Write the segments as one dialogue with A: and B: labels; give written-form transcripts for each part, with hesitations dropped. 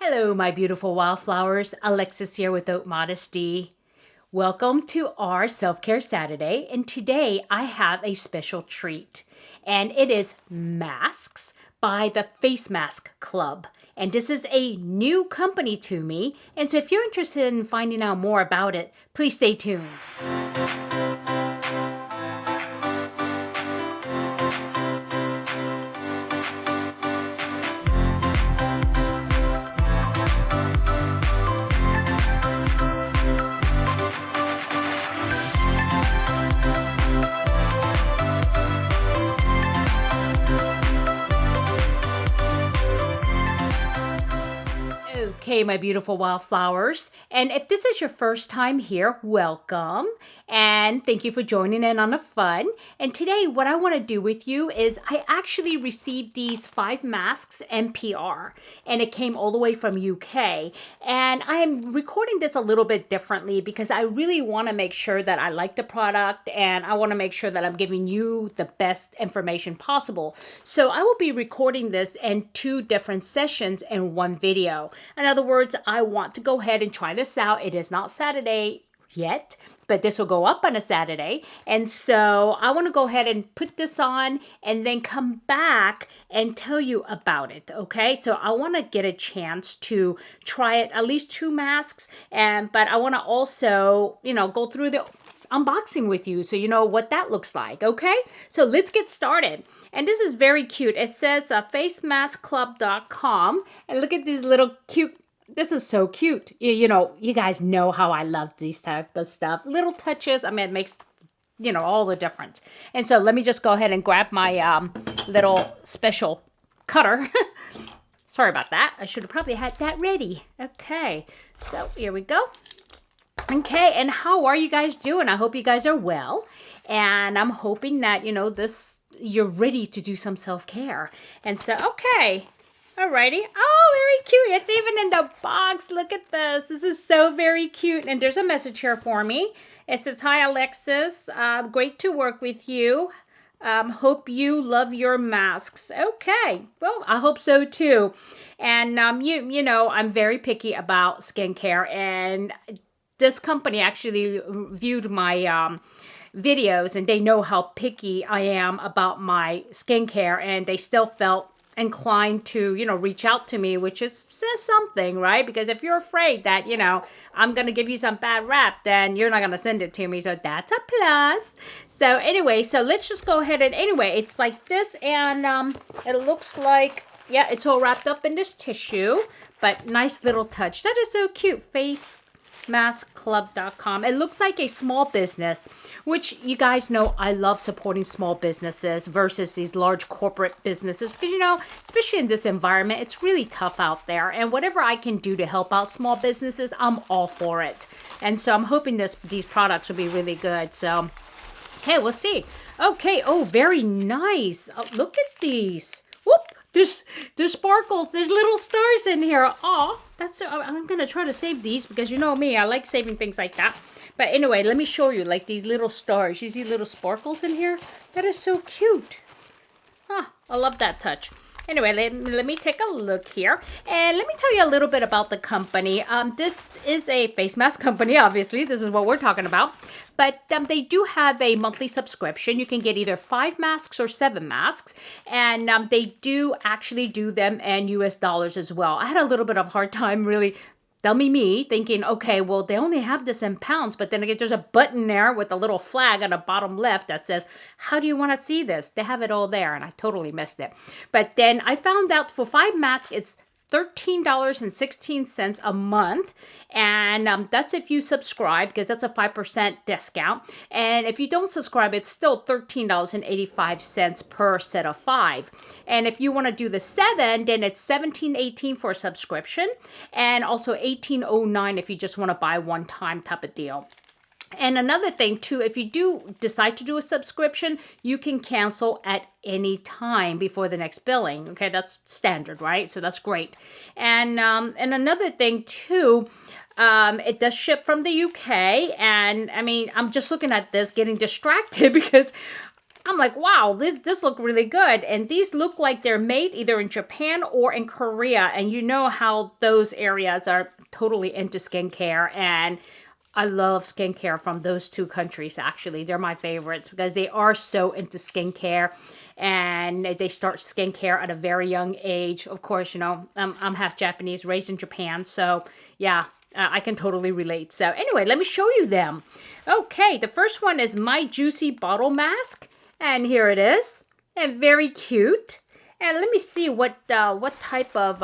A: Hello, my beautiful wildflowers. Alexis here with Modesty. Welcome to our Self-Care Saturday, and today I have a special treat, and it is masks by the Facemask Club. And this is a new company to me, and so if you're interested in finding out more about it, please stay tuned. Okay, my beautiful wildflowers, and if this is your first time here, welcome, and thank you for joining in on the fun. And today what I want to do with you is I actually received these 5 masks NPR, and it came all the way from UK, and I am recording this a little bit differently because I really want to make sure that I like the product, and I want to make sure that I'm giving you the best information possible. So I will be recording this in 2 different sessions in one video. In other words, I want to go ahead and try this out. It is not Saturday yet, but this will go up on a Saturday. And so I want to go ahead and put this on and then come back and tell you about it. Okay. So I want to get a chance to try it, at least 2 masks. But I want to also, go through the unboxing with you so you know what that looks like. Okay. So let's get started. And this is very cute. It says facemaskclub.com, and look at these little cute. This is so cute. You guys know how I love these type of stuff. Little touches. I mean, it makes, all the difference. And so let me just go ahead and grab my little special cutter. Sorry about that. I should have probably had that ready. Okay. So here we go. Okay. And how are you guys doing? I hope you guys are well. And I'm hoping that, you're ready to do some self-care. And so, okay. Alrighty. Oh, very cute. It's even in the box. Look at this. This is so very cute. And there's a message here for me. It says, "Hi, Alexis. Great to work with you. Hope you love your masks." Okay. Well, I hope so too. And, I'm very picky about skincare. And this company actually viewed my videos, and they know how picky I am about my skincare, and they still felt inclined to, reach out to me, which says something, right? Because if you're afraid that, I'm going to give you some bad rap, then you're not going to send it to me. So that's a plus. So anyway, so let's just go ahead and it's like this, and it looks like, yeah, it's all wrapped up in this tissue, but nice little touch. That is so cute. Facemaskclub.com. It looks like a small business, which you guys know I love supporting small businesses versus these large corporate businesses because, especially in this environment, it's really tough out there. And whatever I can do to help out small businesses, I'm all for it. And so I'm hoping these products will be really good. So, okay, we'll see. Okay. Oh, very nice. Oh, look at these. Whoop. There's sparkles. There's little stars in here. Oh, I'm going to try to save these because you know me, I like saving things like that. But anyway, let me show you like these little stars. You see little sparkles in here? That is so cute. I love that touch. Anyway, let me take a look here. And let me tell you a little bit about the company. This is a face mask company, obviously. This is what we're talking about. But they do have a monthly subscription. You can get either 5 masks or 7 masks. And they do actually do them in US dollars as well. I had a little bit of a hard time really me thinking, okay, well, they only have this in pounds, but then again, there's a button there with a little flag on the bottom left that says, how do you want to see this? They have it all there, and I totally missed it. But then I found out for 5 masks, it's $13.16 a month, and that's if you subscribe, because that's a 5% discount. And if you don't subscribe, it's still $13.85 per set of 5. And if you want to do the 7, then it's $17.18 for a subscription, and also $18.09 if you just want to buy one time type of deal. And another thing too, if you do decide to do a subscription, you can cancel at any time before the next billing. Okay, that's standard, right? So that's great. And another thing too, it does ship from the UK. And I mean, I'm just looking at this, getting distracted because I'm like, wow, this look really good. And these look like they're made either in Japan or in Korea. And you know how those areas are totally into skincare. And I love skincare from those two countries, actually. They're my favorites because they are so into skincare. And they start skincare at a very young age. Of course, you know, I'm half Japanese, raised in Japan. So, yeah. I can totally relate. So anyway, let me show you them. Okay, the first one is My Juicy Bottle Mask. And here it is. And very cute. And let me see what type of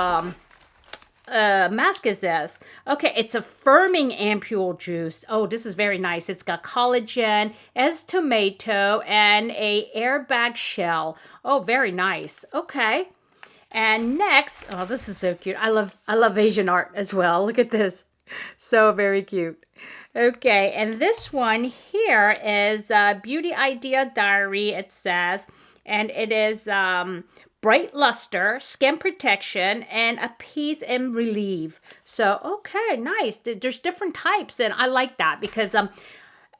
A: mask is this. Okay, it's a firming ampule juice. Oh, this is very nice. It's got collagen, as tomato, and a airbag shell. Oh, very nice. Okay. And next, oh, this is so cute. I love Asian art as well. Look at this. So very cute. Okay, and this one here is Beauty Idea Diary, it says. And it is bright luster, skin protection, and appease and relieve. So, okay, nice. There's different types, and I like that because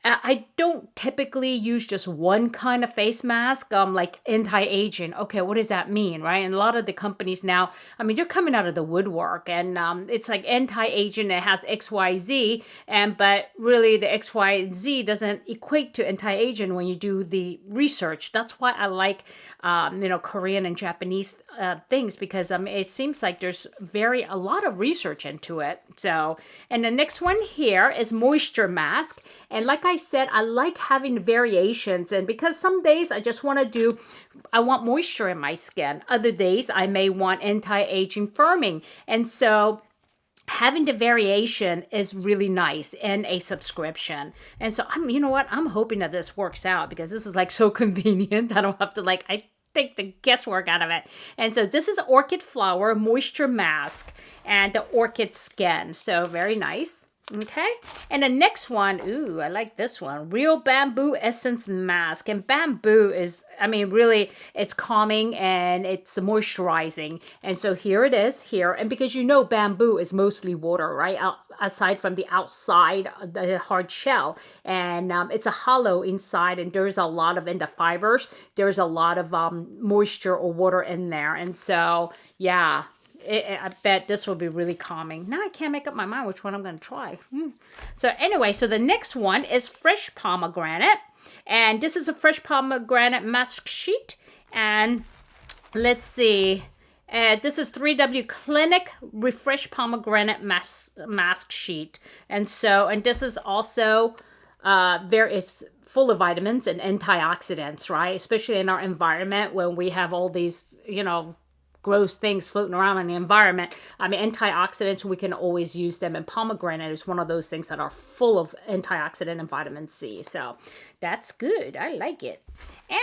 A: I don't typically use just one kind of face mask, like anti-aging. Okay, what does that mean, right? And a lot of the companies now, I mean, they're coming out of the woodwork, and it's like anti-aging. It has XYZ, but really the XYZ doesn't equate to anti-aging when you do the research. That's why I like, Korean and Japanese things, because it seems like there's a lot of research into it. So, and the next one here is moisture mask, and like I said, I like having variations, and because some days I want moisture in my skin. Other days I may want anti-aging firming, and so having the variation is really nice in a subscription. And so I'm hoping that this works out, because this is like so convenient. I don't have to take the guesswork out of it. And so this is Orchid Flower Moisture Mask and the Orchid Skin. So very nice. Okay, and the next one, ooh, I like this one. Real Bamboo Essence Mask. And bamboo is, really, it's calming and it's moisturizing. And so here it is here. And because bamboo is mostly water, right? Aside from the outside, the hard shell. And it's a hollow inside, and there's a lot in the fibers. There's a lot of moisture or water in there. And so, yeah. I bet this will be really calming. Now I can't make up my mind which one I'm going to try. So anyway, so the next one is Fresh Pomegranate. And this is a Fresh Pomegranate mask sheet. And let's see. This is 3W Clinic Refresh Pomegranate mask sheet. And this is also it's full of vitamins and antioxidants, right? Especially in our environment when we have all these, gross things floating around in the environment. Antioxidants, we can always use them. And pomegranate is one of those things that are full of antioxidant and vitamin C. So that's good. I like it.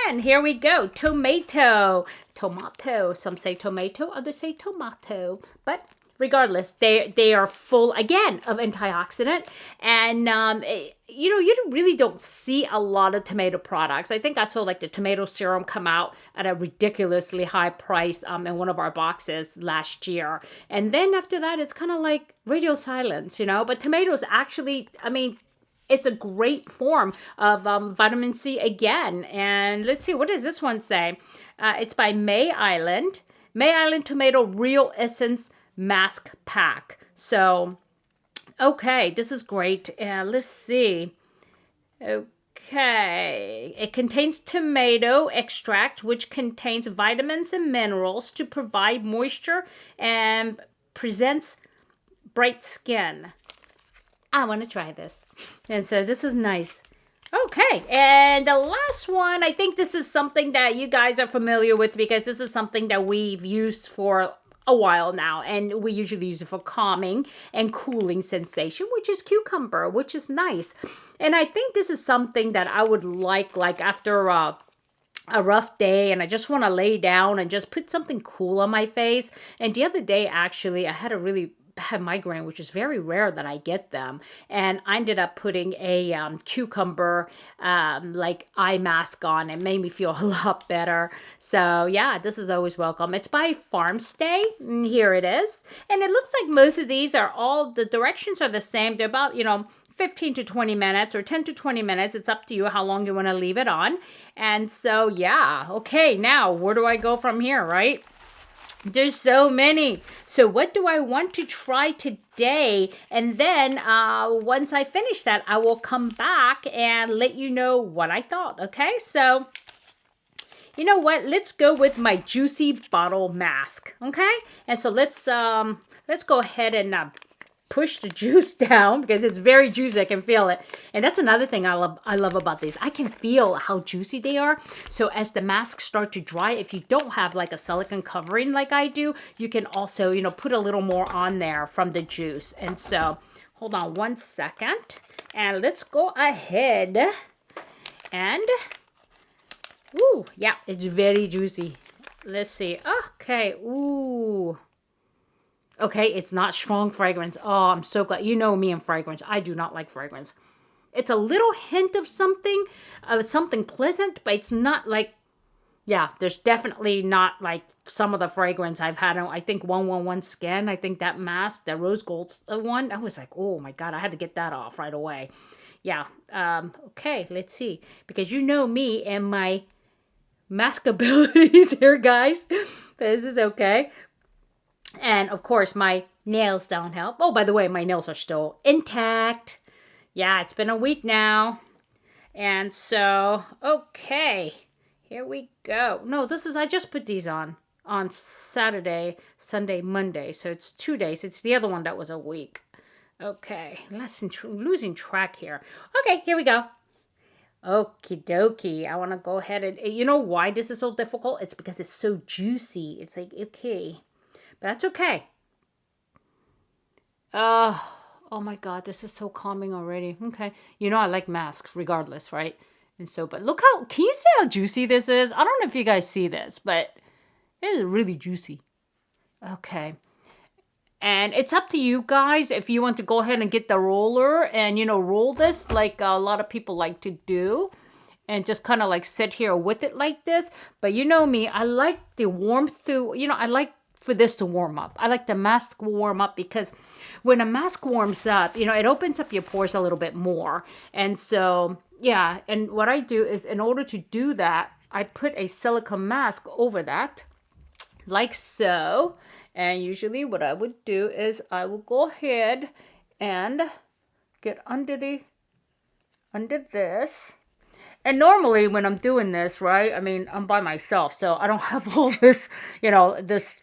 A: And here we go. Tomato. Some say tomato, others say tomato. But regardless, they are full, again, of antioxidant. And, you really don't see a lot of tomato products. I think I saw the tomato serum come out at a ridiculously high price in one of our boxes last year. And then after that, it's kind of like radio silence, But tomatoes actually, it's a great form of vitamin C again. And let's see, what does this one say? It's by May Island. May Island Tomato Real Essence Mask Pack. So, okay, this is great. Let's see. Okay. It contains tomato extract, which contains vitamins and minerals to provide moisture and presents bright skin. I want to try this. And so this is nice. Okay, and the last one, I think this is something that you guys are familiar with, because this is something that we've used for a while now, and we usually use it for calming and cooling sensation, which is cucumber, which is nice. And I think this is something that I would like after a rough day and I just want to lay down and just put something cool on my face. And the other day, actually, I had a really bad migraine, which is very rare that I get them, and I ended up putting a cucumber eye mask on. It made me feel a lot better. So yeah, this is always welcome. It's by Farmstay, and here it is. And it looks like most of these are all, the directions are the same. They're about 15 to 20 minutes or 10 to 20 minutes. It's up to you how long you want to leave it on. And so, yeah. Okay, now where do I go from here, right? There's so many. So what do I want to try today? And then once I finish that, I will come back and let you know what I thought. Okay, so you know what? Let's go with my Juicy Bottle Mask. Okay, and so let's go ahead and push the juice down because it's very juicy. I can feel it. And that's another thing I love about these. I can feel how juicy they are. So as the masks start to dry, if you don't have like a silicone covering like I do, you can also, you know, put a little more on there from the juice. And so hold on one second and let's go ahead and, ooh, yeah, it's very juicy. Let's see. Okay. Ooh. Okay, it's not strong fragrance. Oh, I'm so glad. You know me and fragrance. I do not like fragrance. It's a little hint of something pleasant, but it's not like, yeah, there's definitely not like some of the fragrance I've had. I think 111 Skin, I think that mask, the rose gold one, I was like, oh my God, I had to get that off right away. Yeah, okay, let's see. Because you know me and my mask abilities here, guys. This is okay. And, of course, my nails don't help. Oh, by the way, my nails are still intact. Yeah, it's been a week now. And so, okay, here we go. No, I just put these on Saturday, Sunday, Monday. So it's 2 days. It's the other one that was a week. Okay, losing track here. Okay, here we go. Okie dokie. I want to go ahead and, you know why this is so difficult? It's because it's so juicy. It's like, okay. That's okay. Oh my God, this is so calming already. Okay. You know I like masks regardless, right? And so, but look can you see how juicy this is? I don't know if you guys see this, but it is really juicy. Okay. And it's up to you guys if you want to go ahead and get the roller and, you know, roll this like a lot of people like to do. And just kind of like sit here with it like this. But you know me, I like the warmth to, you know, I like for this to warm up. I like the mask to warm up because when a mask warms up, you know, it opens up your pores a little bit more. And so, yeah, and what I do is in order to do that, I put a silicone mask over that, like so. And usually what I would do is I will go ahead and get under this. And normally when I'm doing this, right, I mean, I'm by myself, so I don't have all this, you know, this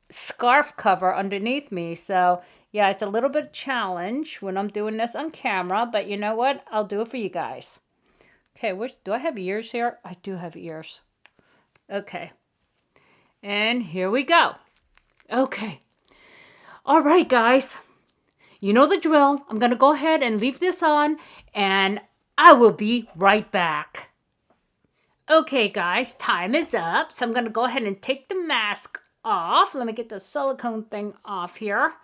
A: scarf cover underneath me. So yeah, it's a little bit challenge when I'm doing this on camera, but you know what? I'll do it for you guys. Okay, do I have ears here? I do have ears. Okay. And here we go. Okay. All right, guys. You know the drill. I'm going to go ahead and leave this on, and I will be right back. Okay, guys, time is up. So I'm going to go ahead and take the mask off. Let me get the silicone thing off here.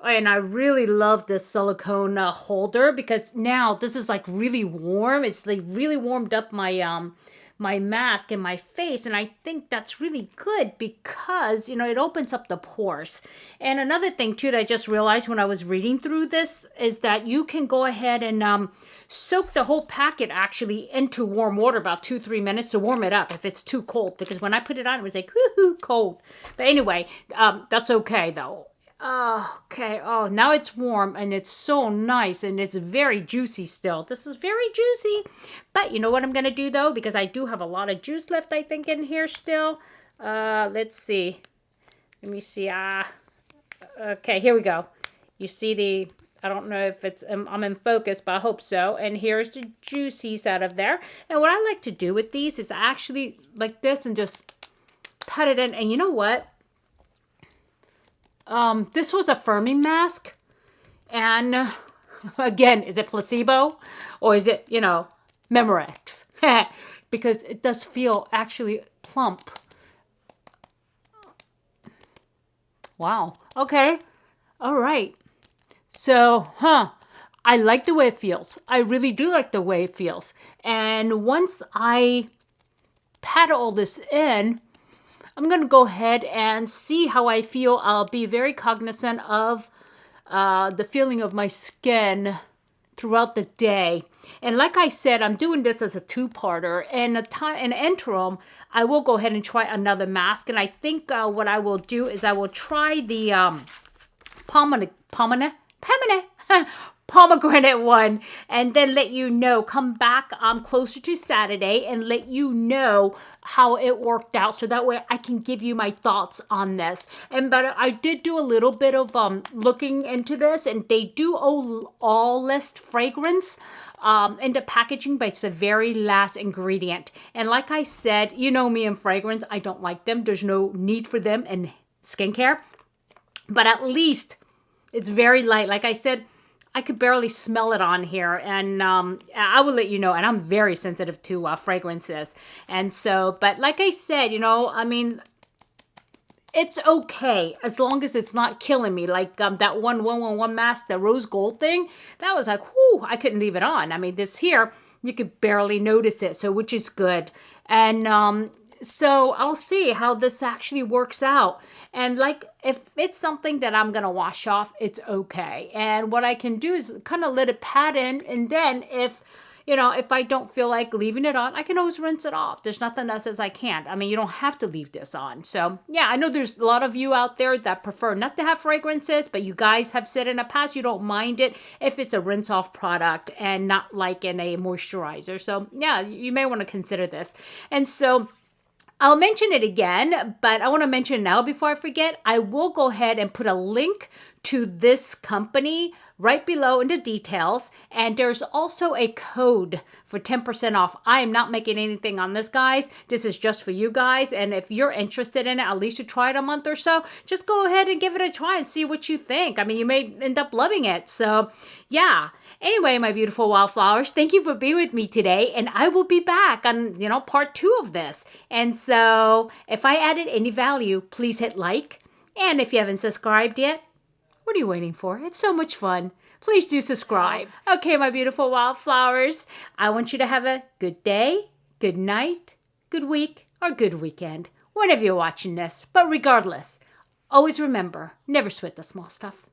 A: And I really love this silicone holder because now this is like really warm. It's like really warmed up my my mask and my face, and I think that's really good because, you know, it opens up the pores. And another thing too that I just realized when I was reading through this is that you can go ahead and soak the whole packet actually into warm water about 2-3 minutes to warm it up if it's too cold, because when I put it on it was like whoo cold. But anyway, that's okay though. Okay, oh, now it's warm and it's so nice and it's very juicy still. This is very juicy. But you know what I'm going to do though? Because I do have a lot of juice left, I think, in here still. Let's see. Let me see. Okay, here we go. You see I don't know if I'm in focus, but I hope so. And here's the juices out of there. And what I like to do with these is actually like this and just pat it in. And you know what? This was a firming mask, and again, is it placebo or is it, you know, Memorex? Because it does feel actually plump. Wow. Okay. All right. So, I like the way it feels. I really do like the way it feels. And once I pat all this in, I'm going to go ahead and see how I feel. I'll be very cognizant of the feeling of my skin throughout the day. And like I said, I'm doing this as a two-parter. And in interim, I will go ahead and try another mask. And I think what I will do is I will try the pomegranate one, and then let you know, come back closer to Saturday and let you know how it worked out, so that way I can give you my thoughts on this. But I did do a little bit of looking into this, and they do all list fragrance in the packaging, but it's the very last ingredient. And like I said, you know me in fragrance, I don't like them. There's no need for them in skincare, but at least it's very light. Like I said, I could barely smell it on here, and I will let you know, and I'm very sensitive to fragrances. And so, but like I said, you know, I mean, it's okay as long as it's not killing me. Like that 111 mask, the rose gold thing, that was like, whoo, I couldn't leave it on. I mean, this here, you could barely notice it, so which is good. And so I'll see how this actually works out. And like, if it's something that I'm going to wash off, it's okay. And what I can do is kind of let it pat in. And then if, you know, if I don't feel like leaving it on, I can always rinse it off. There's nothing that says I can't. I mean, you don't have to leave this on. So yeah, I know there's a lot of you out there that prefer not to have fragrances, but you guys have said in the past you don't mind it if it's a rinse off product and not like in a moisturizer. So yeah, you may want to consider this. And so I'll mention it again, but I want to mention now before I forget, I will go ahead and put a link to this company right below in the details. And there's also a code for 10% off. I am not making anything on this, guys. This is just for you guys. And if you're interested in it, at least you try it a month or so, just go ahead and give it a try and see what you think. I mean, you may end up loving it. So yeah. Anyway, my beautiful wildflowers, thank you for being with me today, and I will be back on, you know, part 2 of this. And so if I added any value, please hit like. And if you haven't subscribed yet, what are you waiting for? It's so much fun. Please do subscribe. Okay, my beautiful wildflowers, I want you to have a good day, good night, good week, or good weekend, whenever you're watching this. But regardless, always remember, never sweat the small stuff.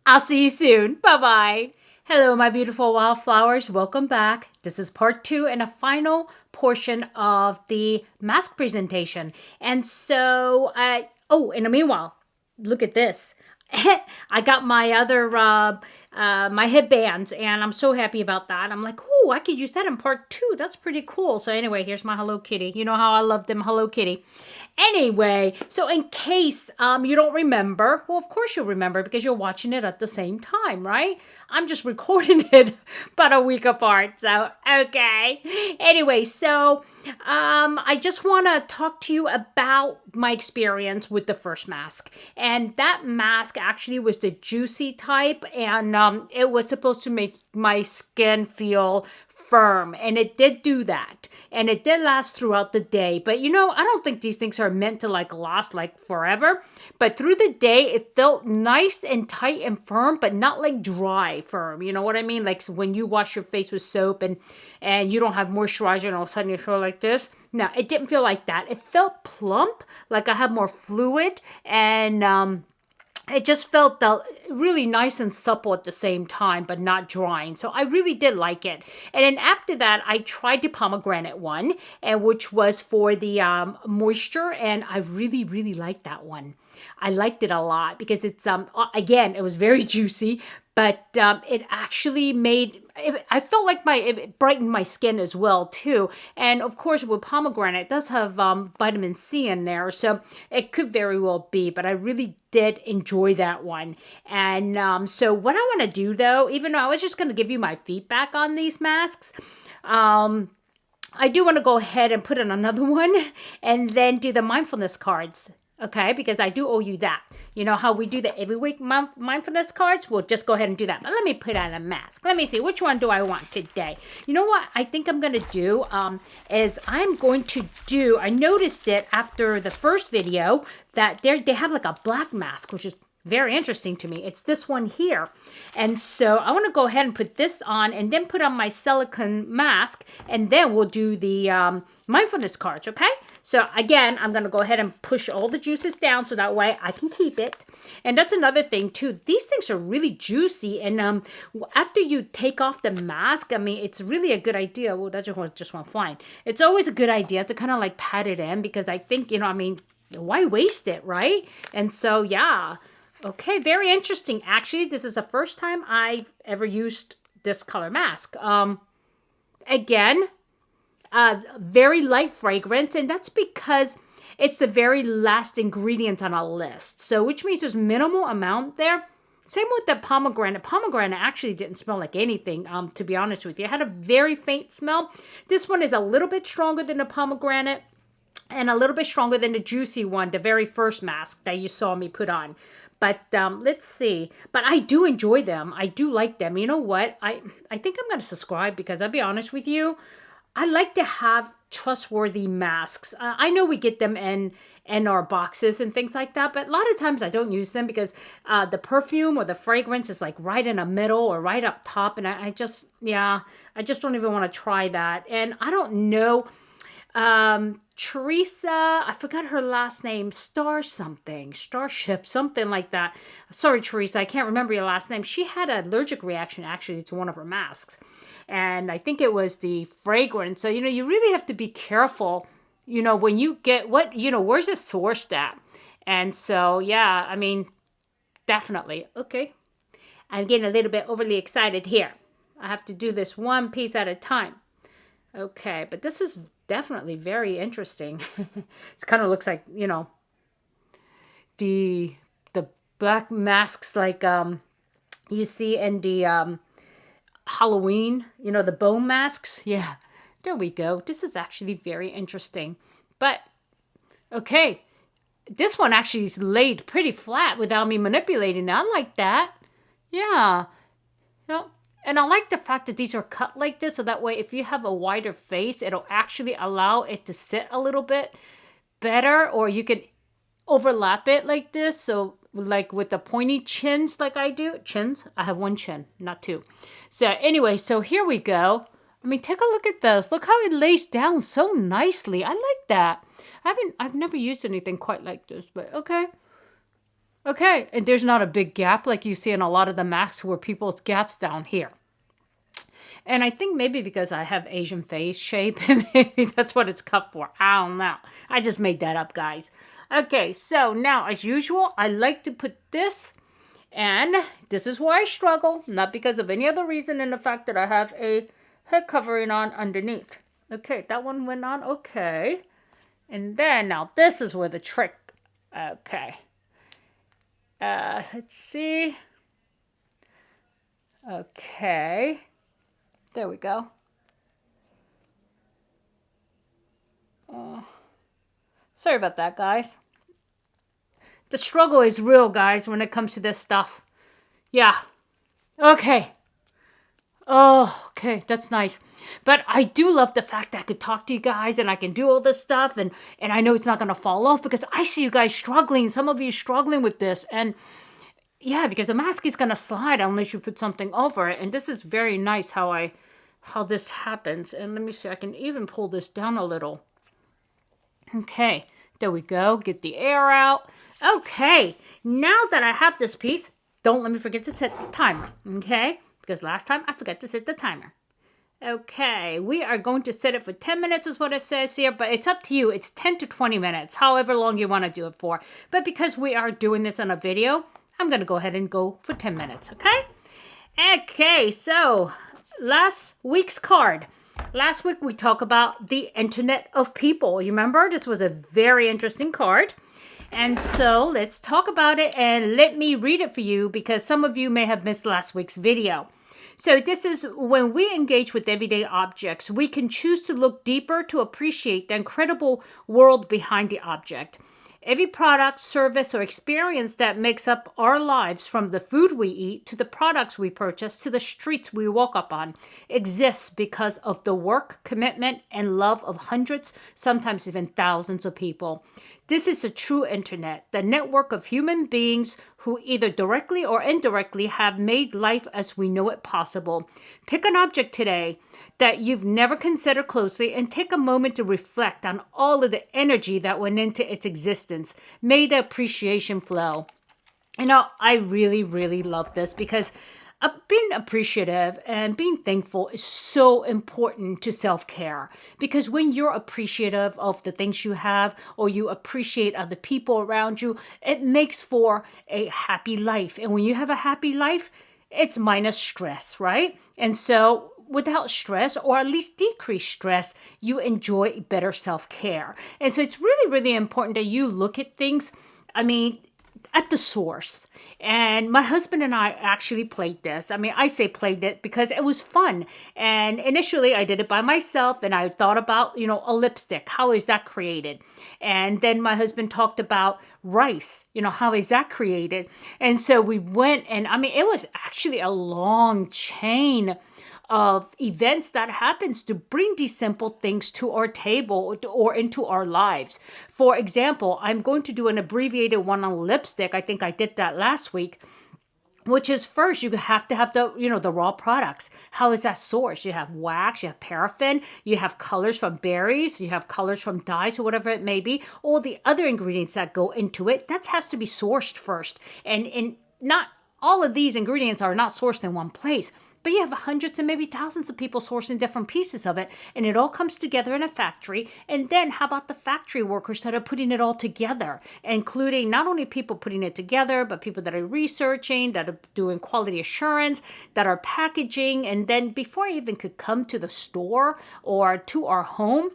A: I'll see you soon. Bye-bye. Hello, my beautiful wildflowers. Welcome back. This is part 2 and a final portion of the mask presentation. And so, in the meanwhile, look at this. I got my other, my headbands, and I'm so happy about that. I'm like, oh, I could use that in part 2. That's pretty cool. So anyway, here's my Hello Kitty. You know how I love them Hello Kitty. Anyway, so in case you don't remember, well, of course you'll remember because you're watching it at the same time, right? I'm just recording it about a week apart, so okay. Anyway, so I just want to talk to you about my experience with the first mask. And that mask actually was the juicy type, and it was supposed to make my skin feel firm, and it did do that, and it did last throughout the day. But you know, I don't think these things are meant to like last like forever, but through the day it felt nice and tight and firm, but not like dry firm. You know what I mean? Like when you wash your face with soap and you don't have moisturizer and all of a sudden you feel like this. No, it didn't feel like that. It felt plump, like I had more fluid, and it just felt really nice and supple at the same time, but not drying. So I really did like it. And then after that, I tried the pomegranate one, and which was for the moisture. And I really, really liked that one. I liked it a lot because it's, again, it was very juicy, but it actually I felt like it brightened my skin as well too. And of course with pomegranate, it does have vitamin C in there, so it could very well be, but I really did enjoy that one. And so what I want to do though, even though I was just going to give you my feedback on these masks, I do want to go ahead and put in another one and then do the mindfulness cards. Okay, because I do owe you that. You know how we do the every week mindfulness cards? We'll just go ahead and do that. But let me put on a mask. Let me see, which one do I want today? You know what I think I'm going to do is I'm going to do, I noticed it after the first video that they have like a black mask, which is very interesting to me. It's this one here. And so I want to go ahead and put this on and then put on my silicone mask, and then we'll do the mindfulness cards, okay? So again, I'm going to go ahead and push all the juices down so that way I can keep it. And that's another thing too. These things are really juicy, and after you take off the mask, I mean, it's really a good idea. Well, that just went flying. It's always a good idea to kind of like pat it in, because I think, you know, I mean, why waste it, right? And so, yeah. Okay, very interesting. Actually, this is the first time I've ever used this color mask. Again, very light fragrance, and that's because it's the very last ingredient on a list. So, which means there's minimal amount there. Same with the pomegranate. Pomegranate actually didn't smell like anything, to be honest with you. It had a very faint smell. This one is a little bit stronger than the pomegranate, and a little bit stronger than the juicy one, the very first mask that you saw me put on. But let's see. But I do enjoy them. I do like them. You know what? I think I'm going to subscribe, because I'll be honest with you, I like to have trustworthy masks. I know we get them in our boxes and things like that, but a lot of times I don't use them because the perfume or the fragrance is like right in the middle or right up top. And I just don't even want to try that. And I don't know. Teresa, I forgot her last name, Starship, something like that. Sorry, Teresa, I can't remember your last name. She had an allergic reaction actually to one of her masks. And I think it was the fragrance. So, you know, you really have to be careful, you know, when you get where's it sourced at? And so, yeah, I mean, definitely. Okay. I'm getting a little bit overly excited here. I have to do this one piece at a time. Okay, but this is definitely very interesting. It kind of looks like, you know, the black masks like you see in the Halloween, you know, the bone masks. Yeah, there we go. This is actually very interesting. But, okay, this one actually is laid pretty flat without me manipulating it. I like that. Yeah. Yep. And I like the fact that these are cut like this, so that way if you have a wider face, it'll actually allow it to sit a little bit better, or you can overlap it like this. So like with the pointy chins like I do. Chins? I have one chin, not two. So anyway, so here we go. I mean, take a look at this. Look how it lays down so nicely. I like that. I've never used anything quite like this, but okay. Okay, and there's not a big gap like you see in a lot of the masks where people's gaps down here. And I think maybe because I have Asian face shape, maybe that's what it's cut for. I don't know. I just made that up, guys. Okay, so now, as usual, I like to put this, and this is where I struggle, not because of any other reason than the fact that I have a head covering on underneath. Okay, that one went on okay. And then, now this is where the trick, okay. Let's see. Okay. There we go. Sorry about that, guys. The struggle is real, guys, when it comes to this stuff. Yeah. Okay. Oh, okay. That's nice. But I do love the fact that I could talk to you guys and I can do all this stuff. And I know it's not going to fall off because I see you guys struggling. Some of you struggling with this. And yeah, because the mask is going to slide unless you put something over it. And this is very nice how this happens. And let me see. I can even pull this down a little. Okay. There we go. Get the air out. Okay. Now that I have this piece, don't let me forget to set the timer. Okay. Because last time I forgot to set the timer. Okay, we are going to set it for 10 minutes is what it says here, but it's up to you. It's 10 to 20 minutes, however long you want to do it for. But because we are doing this on a video, I'm going to go ahead and go for 10 minutes, okay? Okay, so last week's card. Last week we talked about the Internet of People. You remember? This was a very interesting card. And so let's talk about it and let me read it for you because some of you may have missed last week's video. So this is when we engage with everyday objects, we can choose to look deeper to appreciate the incredible world behind the object. Every product, service, or experience that makes up our lives, from the food we eat to the products we purchase to the streets we walk up on, exists because of the work, commitment, and love of hundreds, sometimes even thousands of people. This is a true internet, the network of human beings who either directly or indirectly have made life as we know it possible. Pick an object today that you've never considered closely and take a moment to reflect on all of the energy that went into its existence. May the appreciation flow. I really, really love this because being appreciative and being thankful is so important to self-care, because when you're appreciative of the things you have or you appreciate other people around you, it makes for a happy life. And when you have a happy life, it's minus stress, right? And so without stress, or at least decreased stress, you enjoy better self-care. And so it's really, really important that you look at things, at the source. And my husband and I actually played this. I say played it because it was fun. And initially I did it by myself, and I thought about, a lipstick. How is that created? And then my husband talked about rice. How is that created? And so we went, and it was actually a long chain of events that happens to bring these simple things to our table or into our lives. For example, I'm going to do an abbreviated one on lipstick. I think I did that last week, which is first you have to have the raw products. How is that sourced? You have wax, you have paraffin, you have colors from berries, you have colors from dyes or whatever it may be. All the other ingredients that go into it, that has to be sourced first. And not all of these ingredients are not sourced in one place. But you have hundreds and maybe thousands of people sourcing different pieces of it, and it all comes together in a factory. And then how about the factory workers that are putting it all together, including not only people putting it together, but people that are researching, that are doing quality assurance, that are packaging. And then before it even could come to the store or to our home,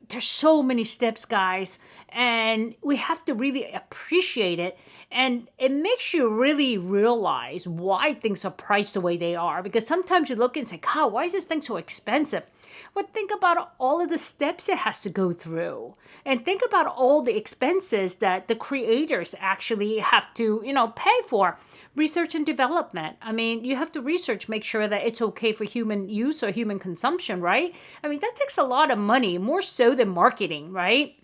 A: there's so many steps, guys, and we have to really appreciate it. And it makes you really realize why things are priced the way they are. Because sometimes you look and say, God, why is this thing so expensive? Well, think about all of the steps it has to go through. And think about all the expenses that the creators actually have to, pay for. Research and development. You have to research, make sure that it's okay for human use or human consumption, right? That takes a lot of money, more so than marketing, right?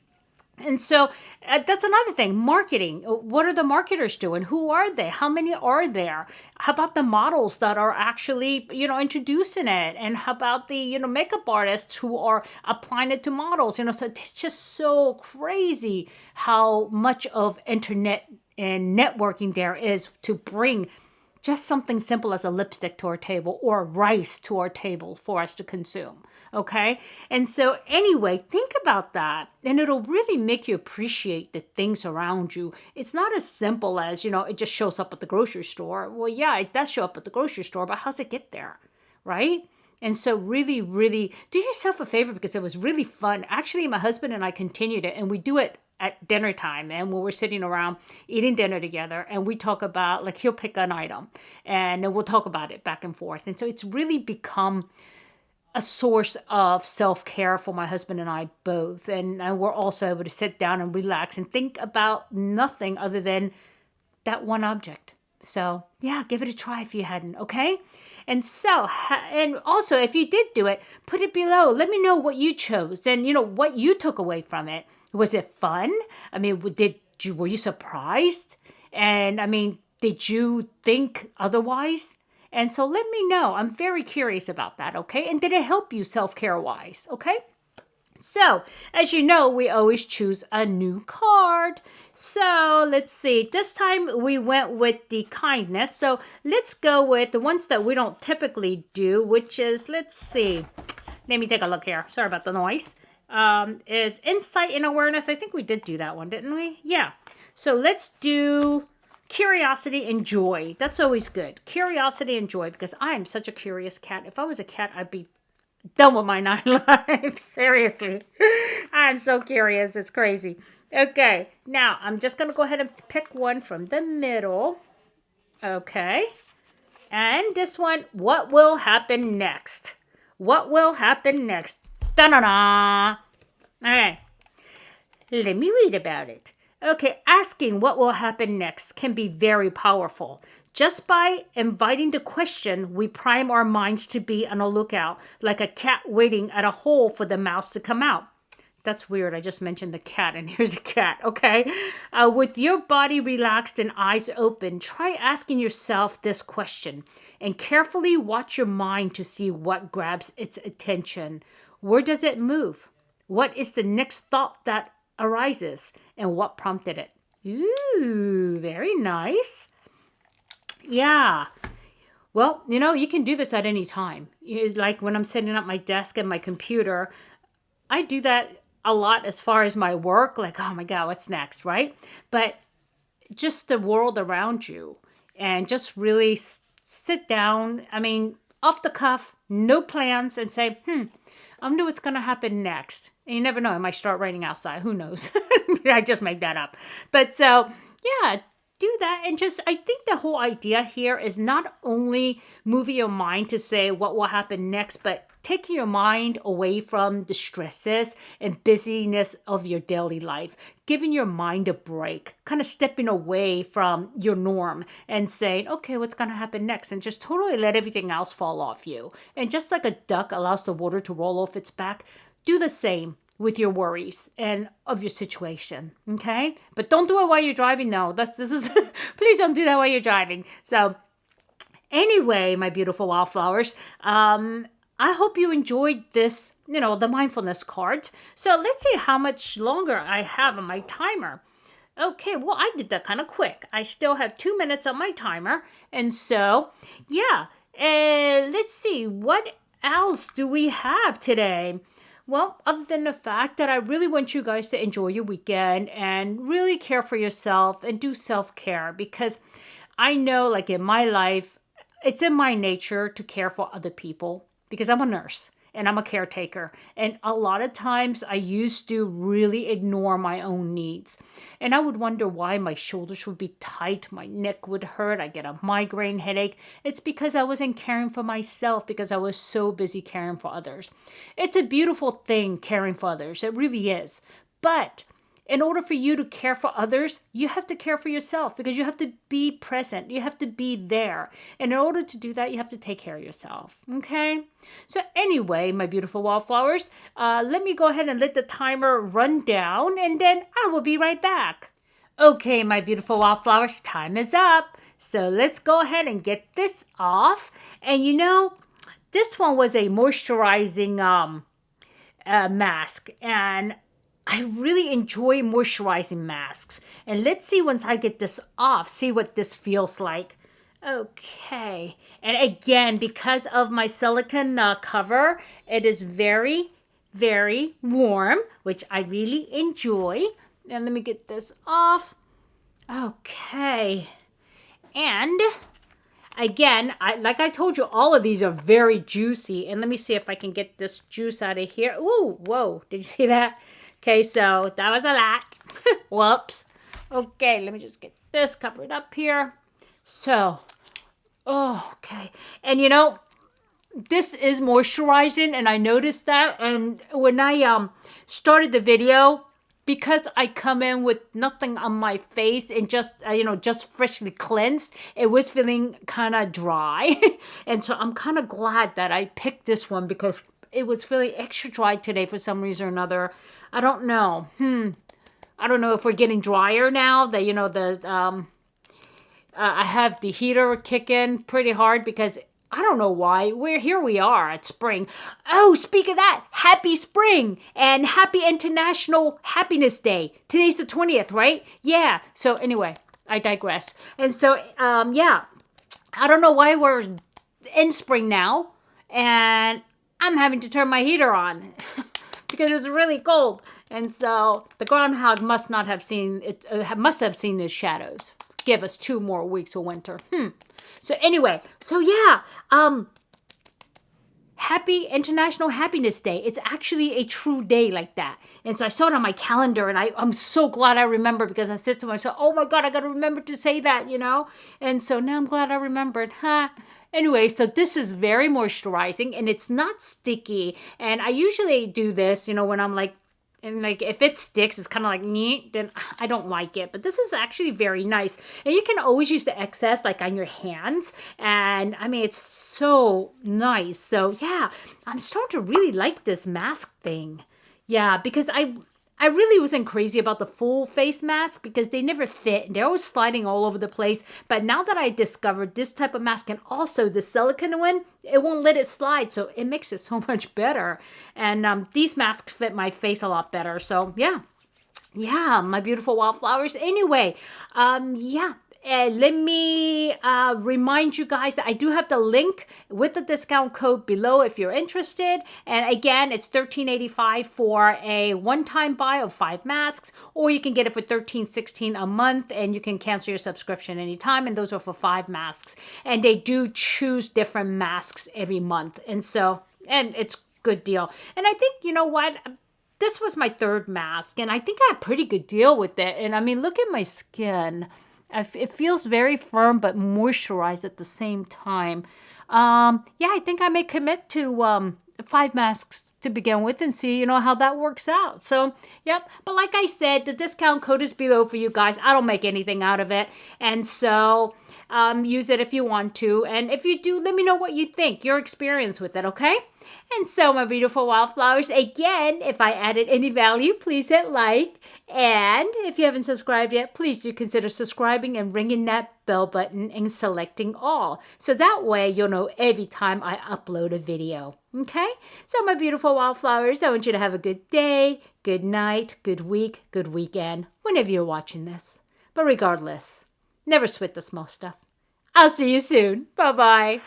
A: And so that's another thing, marketing. What are the marketers doing? Who are they? How many are there? How about the models that are actually, introducing it? And how about the, makeup artists who are applying it to models? So it's just so crazy how much of internet and networking there is to bring just something simple as a lipstick to our table or rice to our table for us to consume. Okay. And so anyway, think about that, and it'll really make you appreciate the things around you. It's not as simple as, it just shows up at the grocery store. Well, yeah, it does show up at the grocery store, but how's it get there? Right. And so really, really do yourself a favor, because it was really fun. Actually, my husband and I continued it, and we do it at dinner time, and when we're sitting around eating dinner together, and we talk about, he'll pick an item and then we'll talk about it back and forth. And so it's really become a source of self-care for my husband and I both. And we're also able to sit down and relax and think about nothing other than that one object. So yeah, give it a try if you hadn't, okay? And so, and also if you did do it, put it below. Let me know what you chose and what you took away from it. Was it fun? Were you surprised? And did you think otherwise? And so let me know. I'm very curious about that, okay? And did it help you self-care wise, okay? So, as you know, we always choose a new card. So, let's see. This time we went with the kindness. So, let's go with the ones that we don't typically do, which is, let's see. Let me take a look here. Sorry about the noise. Is insight and awareness. I think we did do that one, didn't we? Yeah. So let's do curiosity and joy. That's always good. Curiosity and joy, because I am such a curious cat. If I was a cat, I'd be done with my 9 lives. Seriously. I'm so curious. It's crazy. Okay. Now, I'm just going to go ahead and pick one from the middle. Okay. And this one, what will happen next? What will happen next? Da-da-da! All right. Let me read about it. Okay, asking what will happen next can be very powerful. Just by inviting the question, we prime our minds to be on a lookout, like a cat waiting at a hole for the mouse to come out. That's weird. I just mentioned the cat, and here's a cat, okay? With your body relaxed and eyes open, try asking yourself this question and carefully watch your mind to see what grabs its attention. Where does it move? What is the next thought that arises? And what prompted it? Ooh, very nice. Yeah. Well, you know, you can do this at any time. Like when I'm setting up my desk and my computer, I do that a lot as far as my work. Like, oh my God, what's next, right? But just the world around you, and just really sit down. I mean, off the cuff, no plans, and say, I wonder what's going to happen next. And you never know. It might start raining outside. Who knows? I just made that up. But so, yeah, do that. And just, I think the whole idea here is not only moving your mind to say what will happen next, but taking your mind away from the stresses and busyness of your daily life, giving your mind a break, kind of stepping away from your norm and saying, okay, what's going to happen next? And just totally let everything else fall off you. And just like a duck allows the water to roll off its back, do the same with your worries and of your situation, okay? But don't do it while you're driving, though. Please don't do that while you're driving. So anyway, my beautiful wildflowers, I hope you enjoyed this, you know, the mindfulness cards. So let's see how much longer I have on my timer. Okay, well, I did that kind of quick. I still have 2 minutes on my timer. And so, yeah, let's see, what else do we have today? Well, other than the fact that I really want you guys to enjoy your weekend and really care for yourself and do self-care, because I know, like in my life, it's in my nature to care for other people because I'm a nurse and I'm a caretaker. And a lot of times I used to really ignore my own needs. And I would wonder why my shoulders would be tight, my neck would hurt, I get a migraine headache. It's because I wasn't caring for myself because I was so busy caring for others. It's a beautiful thing, caring for others. It really is. But in order for you to care for others, you have to care for yourself because you have to be present. You have to be there. And in order to do that, you have to take care of yourself. Okay? So anyway, my beautiful wildflowers, let me go ahead and let the timer run down, and then I will be right back. Okay, my beautiful wildflowers, time is up. So let's go ahead and get this off. And you know, this one was a moisturizing mask, and I really enjoy moisturizing masks. And let's see once I get this off, see what this feels like. Okay. And again, because of my silicone cover, it is very, very warm, which I really enjoy. And let me get this off. Okay. And again, like I told you, all of these are very juicy. And let me see if I can get this juice out of here. Ooh, whoa. Did you see that? Okay, so that was a lot. Whoops. Okay, let me just get this covered up here. So, okay. And you know, this is moisturizing, and I noticed that. And when I started the video, because I come in with nothing on my face and just, just freshly cleansed, it was feeling kind of dry. And so I'm kind of glad that I picked this one because it was feeling extra dry today for some reason or another. I don't know. I don't know if we're getting drier now. That I have the heater kicking pretty hard because I don't know why. Here we are at spring. Oh, speak of that, happy spring and happy International Happiness Day. Today's the 20th, right? Yeah. So anyway, I digress. And so, yeah, I don't know why we're in spring now, and I'm having to turn my heater on because it's really cold. And so the groundhog must have seen the shadows. Give us 2 more weeks of winter. So anyway, so yeah, happy International Happiness Day. It's actually a true day like that. And so I saw it on my calendar, and I'm so glad I remember, because I said to myself, oh my God, I got to remember to say that, And so now I'm glad I remembered, Anyway, so this is very moisturizing, and it's not sticky. And I usually do this, when I'm like, if it sticks, it's kind of like, then I don't like it. But this is actually very nice. And you can always use the excess, like on your hands. And I mean, it's so nice. So yeah, I'm starting to really like this mask thing. Yeah, because I really wasn't crazy about the full face mask because they never fit. They're always sliding all over the place. But now that I discovered this type of mask and also the silicone one, it won't let it slide. So it makes it so much better. And these masks fit my face a lot better. So yeah. Yeah, my beautiful wildflowers. Anyway, yeah. Let me remind you guys that I do have the link with the discount code below if you're interested. And again, it's $13.85 for a one-time buy of 5 masks, or you can get it for $13.16 a month, and you can cancel your subscription anytime. And those are for 5 masks. And they do choose different masks every month, and it's good deal. And I think, you know what? This was my 3rd mask, and I think I had a pretty good deal with it. And I mean, look at my skin. It feels very firm but moisturized at the same time. Yeah, I think I may commit to 5 masks to begin with and see, you know, how that works out. So, yep. But like I said, the discount code is below for you guys. I don't make anything out of it. And so use it if you want to. And if you do, let me know what you think, your experience with it, okay? And so, my beautiful wildflowers, again, if I added any value, please hit like. And if you haven't subscribed yet, please do consider subscribing and ringing that bell button and selecting all. So that way you'll know every time I upload a video. Okay? So, my beautiful wildflowers, I want you to have a good day, good night, good week, good weekend, whenever you're watching this. But regardless, never sweat the small stuff. I'll see you soon. Bye-bye.